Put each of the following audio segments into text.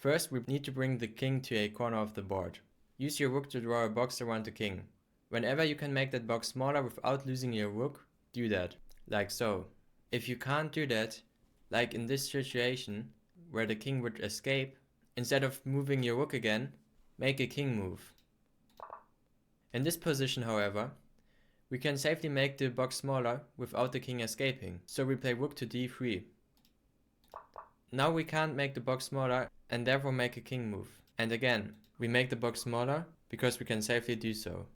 First, we need to bring the king to a corner of the board. Use your rook to draw a box around the king. Whenever you can make that box smaller without losing your rook, do that, like so. If you can't do that, like in this situation, where the king would escape, instead of moving your rook again, make a king move. In this position, however, we can safely make the box smaller without the king escaping, so we play rook to d3. Now we can't make the box smaller and therefore make a king move. And again, we make the box smaller because we can safely do so.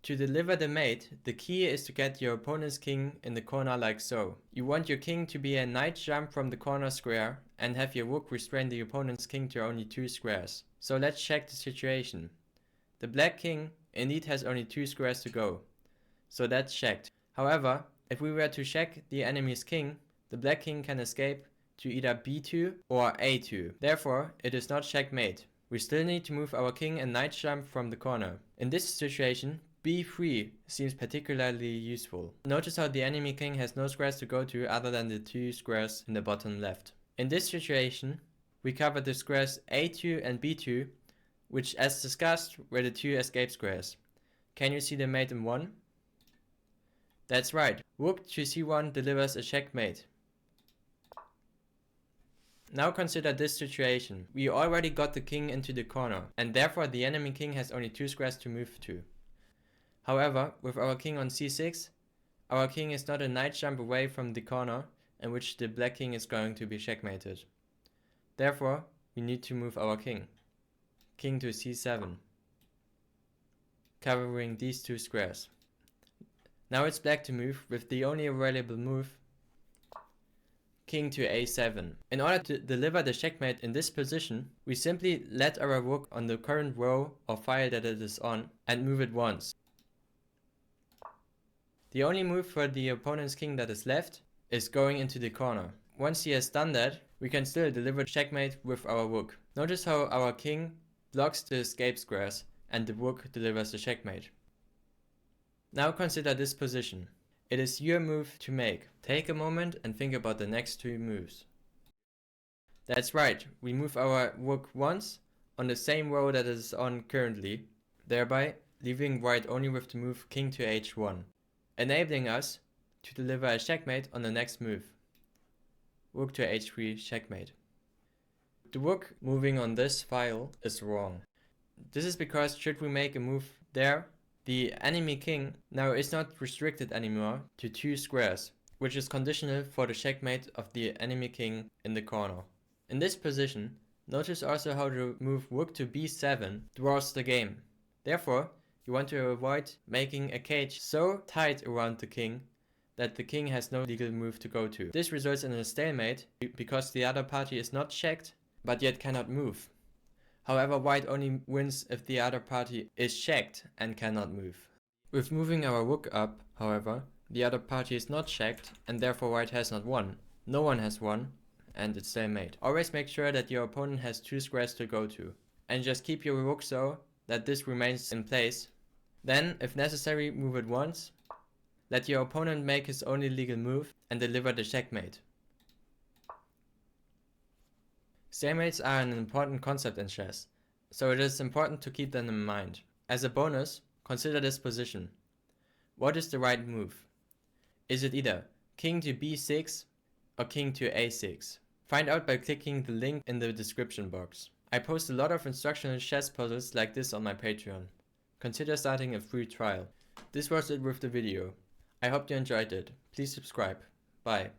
To deliver the mate, the key is to get your opponent's king in the corner like so. You want your king to be a knight jump from the corner square and have your rook restrain the opponent's king to only 2 squares. So let's check the situation. The black king indeed has only 2 squares to go, so that's checked. However, if we were to check the enemy's king, the black king can escape to either b2 or a2. Therefore, it is not checkmate. We still need to move our king and knight jump from the corner. In this situation, b3 seems particularly useful. Notice how the enemy king has no squares to go to other than the 2 squares in the bottom left. In this situation, we cover the squares a2 and b2, which as discussed were the 2 escape squares. Can you see the mate in 1? That's right, rook to c1 delivers a checkmate. Now consider this situation. We already got the king into the corner, and therefore the enemy king has only 2 squares to move to. However, with our king on c6, our king is not a knight jump away from the corner in which the black king is going to be checkmated. Therefore, we need to move our king. King to c7, covering these 2 squares. Now it's black to move with the only available move, king to a7. In order to deliver the checkmate in this position, we simply let our rook on the current row or file that it is on and move it once. The only move for the opponent's king that is left is going into the corner. Once he has done that, we can still deliver checkmate with our rook. Notice how our king blocks the escape squares and the rook delivers the checkmate. Now consider this position. It is your move to make. Take a moment and think about the next 2 moves. That's right, we move our rook once on the same row that it is on currently, thereby leaving white only with the move king to h1, enabling us to deliver a checkmate on the next move. Rook to h3 checkmate. The rook moving on this file is wrong. This is because should we make a move there, the enemy king now is not restricted anymore to 2 squares, which is conditional for the checkmate of the enemy king in the corner. In this position, notice also how the move rook to b7 draws the game. Therefore, you want to avoid making a cage so tight around the king that the king has no legal move to go to. This results in a stalemate because the other party is not checked but yet cannot move. However, white only wins if the other party is checked and cannot move. With moving our rook up, however, the other party is not checked and therefore white has not won. No one has won and it's stalemate. Always make sure that your opponent has 2 squares to go to and just keep your rook so that this remains in place. Then, if necessary, move it once. Let your opponent make his only legal move and deliver the checkmate. Stalemates are an important concept in chess, so it is important to keep them in mind. As a bonus, consider this position. What is the right move? Is it either king to b6 or king to a6? Find out by clicking the link in the description box. I post a lot of instructional chess puzzles like this on my Patreon. Consider starting a free trial. This was it with the video. I hope you enjoyed it. Please subscribe. Bye.